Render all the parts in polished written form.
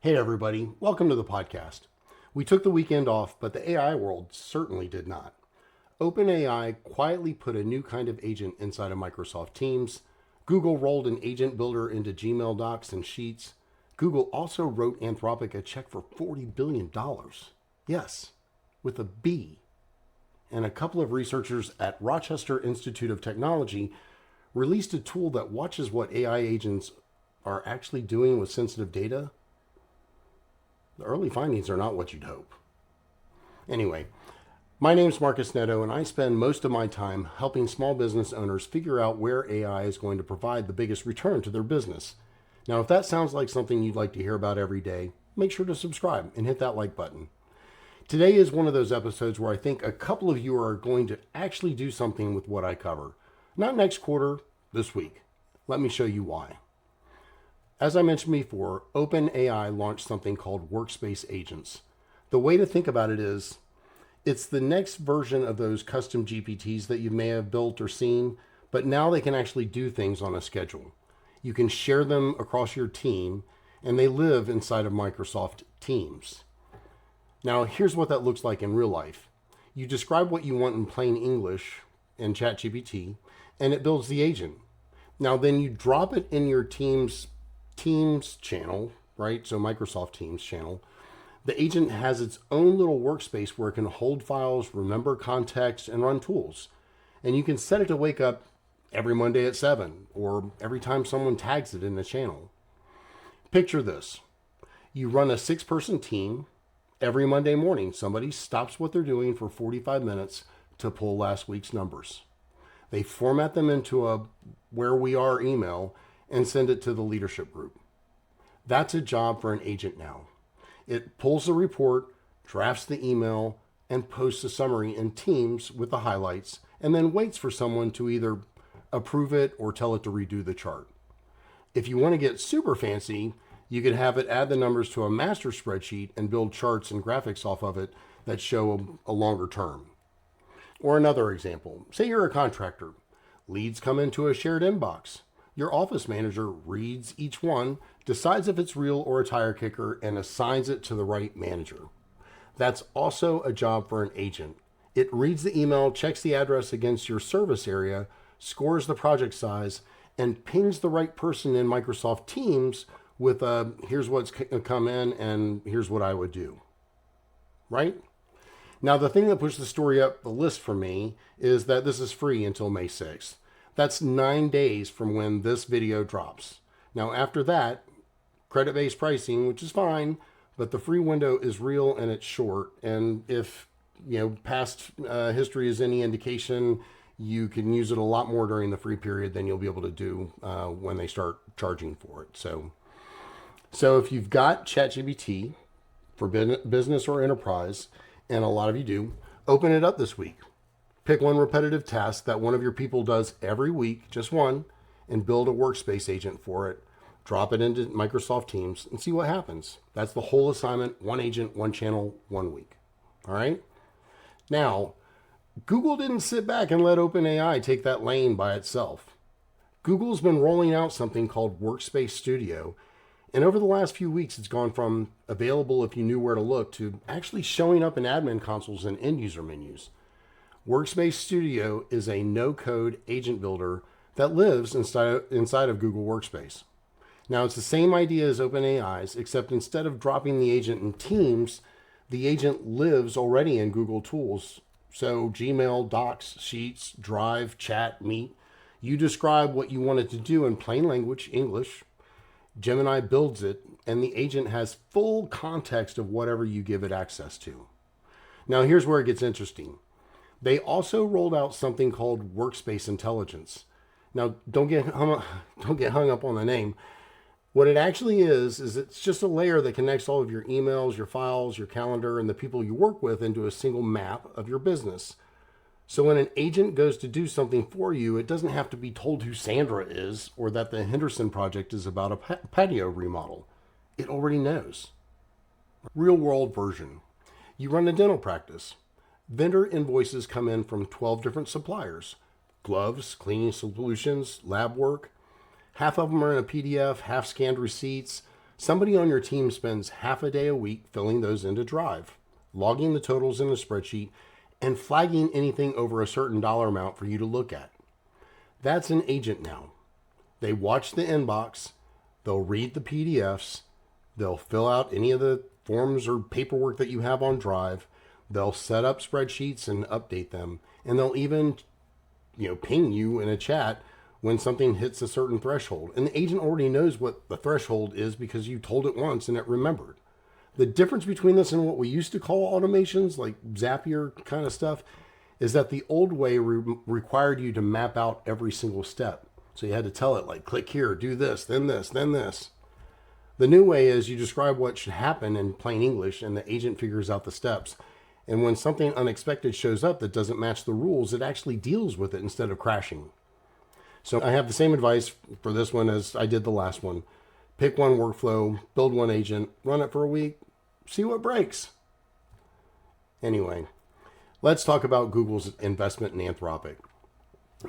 Hey everybody, welcome to the podcast. We took the weekend off, but the AI world certainly did not. OpenAI quietly put a new kind of agent inside of Microsoft Teams. Google rolled an agent builder into Gmail Docs and Sheets. Google also wrote Anthropic a check for $40 billion. Yes, with a B. And a couple of researchers at Rochester Institute of Technology released a tool that watches what AI agents are actually doing with sensitive data. The early findings are not what you'd hope. Anyway, my name's Marcus Neto, and I spend most of my time helping small business owners figure out where AI is going to provide the biggest return to their business. Now, if that sounds like something you'd like to hear about every day, make sure to subscribe and hit that like button. Today is one of those episodes where I think a couple of you are going to actually do something with what I cover. Not next quarter, this week. Let me show you why. As I mentioned before, OpenAI launched something called Workspace Agents. The way to think about it is, it's the next version of those custom GPTs that you may have built or seen, but now they can actually do things on a schedule. You can share them across your team, and they live inside of Microsoft Teams. Now, here's what that looks like in real life. You describe what you want in plain English in ChatGPT, and it builds the agent. Now, then you drop it in your Teams channel, right? So Microsoft Teams channel. The agent has its own little workspace where it can hold files, remember context, and run tools. And you can set it to wake up every Monday at 7 or every time someone tags it in the channel. Picture this. You run a 6-person team. Every Monday morning, somebody stops what they're doing for 45 minutes to pull last week's numbers. They format them into a where we are email and send it to the leadership group. That's a job for an agent now. It pulls the report, drafts the email, and posts a summary in Teams with the highlights, and then waits for someone to either approve it or tell it to redo the chart. If you want to get super fancy, you could have it add the numbers to a master spreadsheet and build charts and graphics off of it that show a longer term. Or another example, say you're a contractor. Leads come into a shared inbox. Your office manager reads each one, decides if it's real or a tire kicker, and assigns it to the right manager. That's also a job for an agent. It reads the email, checks the address against your service area, scores the project size, and pings the right person in Microsoft Teams with here's what's come in and here's what I would do. Right? Now, the thing that pushed the story up the list for me is that this is free until May 6th. That's 9 days from when this video drops. Now, after that, credit-based pricing, which is fine, but the free window is real and it's short. And if past history is any indication, you can use it a lot more during the free period than you'll be able to do when they start charging for it. So if you've got ChatGPT for business or enterprise, and a lot of you do, open it up this week. Pick one repetitive task that one of your people does every week, just one, and build a workspace agent for it. Drop it into Microsoft Teams and see what happens. That's the whole assignment, one agent, one channel, 1 week. All right? Now, Google didn't sit back and let OpenAI take that lane by itself. Google's been rolling out something called Workspace Studio, and over the last few weeks, it's gone from available if you knew where to look to actually showing up in admin consoles and end user menus. Workspace Studio is a no-code agent builder that lives inside of Google Workspace. Now, it's the same idea as OpenAI's, except instead of dropping the agent in Teams, the agent lives already in Google Tools. So Gmail, Docs, Sheets, Drive, Chat, Meet. You describe what you want it to do in plain language, English. Gemini builds it, and the agent has full context of whatever you give it access to. Now, here's where it gets interesting. They also rolled out something called Workspace Intelligence. Now, don't get hung up on the name. What it actually is it's just a layer that connects all of your emails, your files, your calendar, and the people you work with into a single map of your business. So when an agent goes to do something for you, it doesn't have to be told who Sandra is or that the Henderson project is about a patio remodel. It already knows. Real world version. You run a dental practice. Vendor invoices come in from 12 different suppliers. Gloves, cleaning solutions, lab work. Half of them are in a PDF, half scanned receipts. Somebody on your team spends half a day a week filling those into Drive, logging the totals in a spreadsheet, and flagging anything over a certain dollar amount for you to look at. That's an agent now. They watch the inbox, they'll read the PDFs, they'll fill out any of the forms or paperwork that you have on Drive, they'll set up spreadsheets and update them, and they'll even, ping you in a chat when something hits a certain threshold. And the agent already knows what the threshold is because you told it once and it remembered. The difference between this and what we used to call automations, like Zapier kind of stuff, is that the old way required you to map out every single step. So you had to tell it, like, click here, do this, then this, then this. The new way is you describe what should happen in plain English and the agent figures out the steps. And when something unexpected shows up that doesn't match the rules, it actually deals with it instead of crashing. So I have the same advice for this one as I did the last one. Pick one workflow, build one agent, run it for a week, see what breaks. Anyway, let's talk about Google's investment in Anthropic.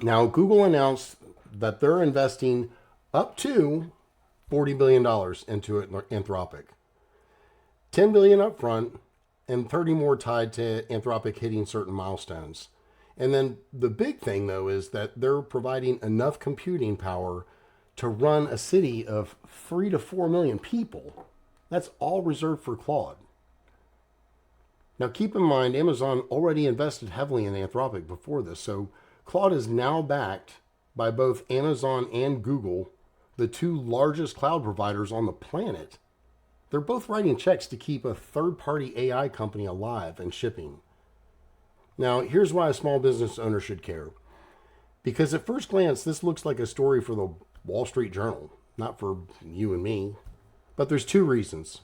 Now, Google announced that they're investing up to $40 billion into Anthropic. $10 billion up front and 30 more tied to Anthropic hitting certain milestones. And then the big thing, though, is that they're providing enough computing power to run a city of 3 to 4 million people. That's all reserved for Claude. Now, keep in mind, Amazon already invested heavily in Anthropic before this, so Claude is now backed by both Amazon and Google, the two largest cloud providers on the planet. They're both writing checks to keep a third-party AI company alive and shipping. Now, here's why a small business owner should care. Because at first glance, this looks like a story for the Wall Street Journal, not for you and me. But there's two reasons.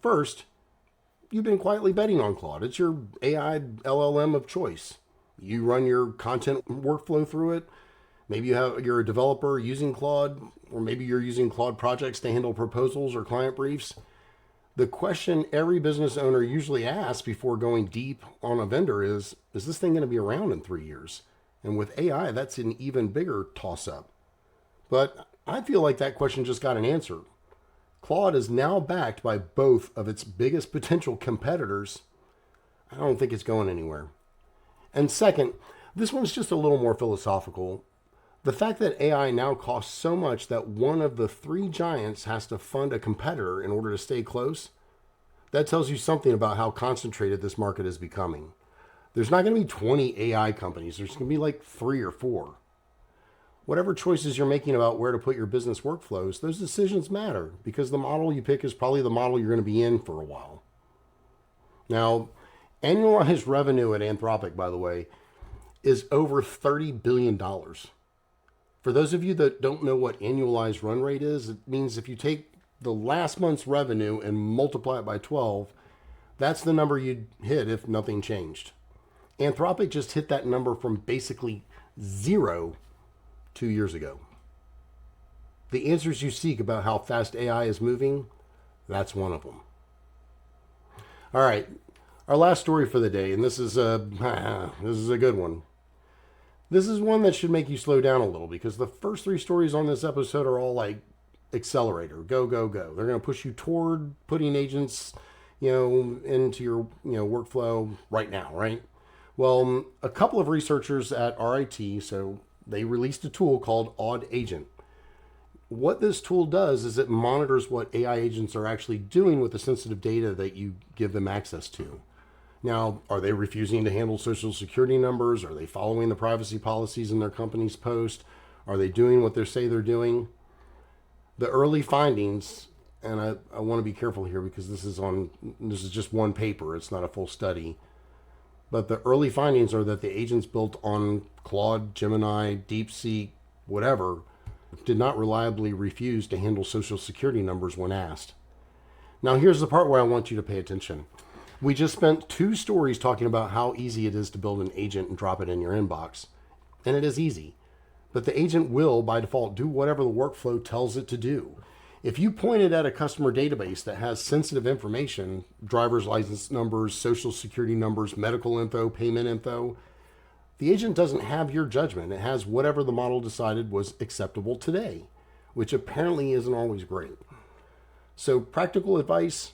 First, you've been quietly betting on Claude. It's your AI LLM of choice. You run your content workflow through it. Maybe you're a developer using Claude, or maybe you're using Claude projects to handle proposals or client briefs. The question every business owner usually asks before going deep on a vendor is this thing going to be around in 3 years? And with AI, that's an even bigger toss-up. But I feel like that question just got an answer. Claude is now backed by both of its biggest potential competitors. I don't think it's going anywhere. And second, this one's just a little more philosophical. The fact that AI now costs so much that one of the three giants has to fund a competitor in order to stay close, that tells you something about how concentrated this market is becoming. There's not going to be 20 AI companies. There's going to be like 3 or 4. Whatever choices you're making about where to put your business workflows, those decisions matter because the model you pick is probably the model you're going to be in for a while. Now, annualized revenue at Anthropic, by the way, is over $30 billion. For those of you that don't know what annualized run rate is, it means if you take the last month's revenue and multiply it by 12, that's the number you'd hit if nothing changed. Anthropic just hit that number from basically 0 2 years ago. The answers you seek about how fast AI is moving, that's one of them. All right, our last story for the day, and this is a good one. This is one that should make you slow down a little because the first 3 stories on this episode are all like accelerator, go, go, go. They're going to push you toward putting agents, into your, workflow right now, right? Well, a couple of researchers at RIT, so they released a tool called Odd Agent. What this tool does is it monitors what AI agents are actually doing with the sensitive data that you give them access to. Now, are they refusing to handle social security numbers? Are they following the privacy policies in their company's post? Are they doing what they say they're doing? The early findings, and I want to be careful here because this is just one paper, it's not a full study. But the early findings are that the agents built on Claude, Gemini, DeepSeek, whatever, did not reliably refuse to handle social security numbers when asked. Now, here's the part where I want you to pay attention. We just spent 2 stories talking about how easy it is to build an agent and drop it in your inbox. And it is easy. But the agent will, by default, do whatever the workflow tells it to do. If you point it at a customer database that has sensitive information, driver's license numbers, social security numbers, medical info, payment info, the agent doesn't have your judgment. It has whatever the model decided was acceptable today. which apparently isn't always great. So, practical advice: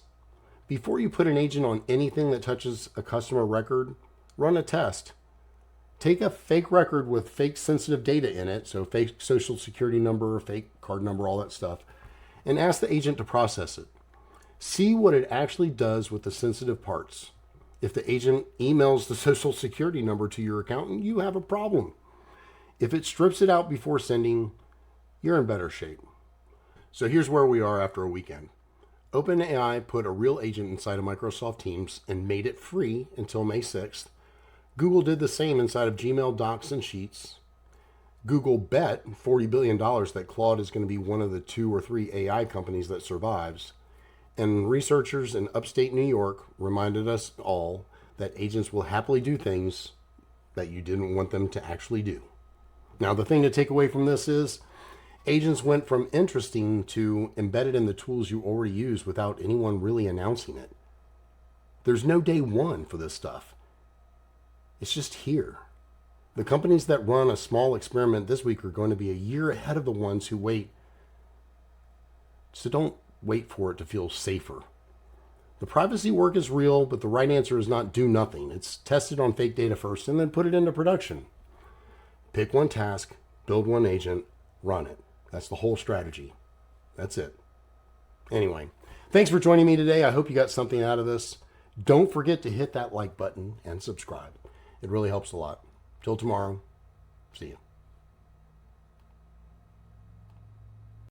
before you put an agent on anything that touches a customer record, run a test. Take a fake record with fake sensitive data in it, so fake social security number, fake card number, all that stuff, and ask the agent to process it. See what it actually does with the sensitive parts. If the agent emails the social security number to your accountant, you have a problem. If it strips it out before sending, you're in better shape. So here's where we are after a weekend. OpenAI put a real agent inside of Microsoft Teams and made it free until May 6th. Google did the same inside of Gmail, Docs, and Sheets. Google bet $40 billion that Claude is going to be one of the 2 or 3 AI companies that survives. And researchers in upstate New York reminded us all that agents will happily do things that you didn't want them to actually do. Now, the thing to take away from this is agents went from interesting to embedded in the tools you already use without anyone really announcing it. There's no day one for this stuff. It's just here. The companies that run a small experiment this week are going to be a year ahead of the ones who wait. So don't wait for it to feel safer. The privacy work is real, but the right answer is not do nothing. It's test it on fake data first and then put it into production. Pick one task, build one agent, run it. That's the whole strategy. That's it. Anyway, thanks for joining me today. I hope you got something out of this. Don't forget to hit that like button and subscribe. It really helps a lot. Till tomorrow, see you.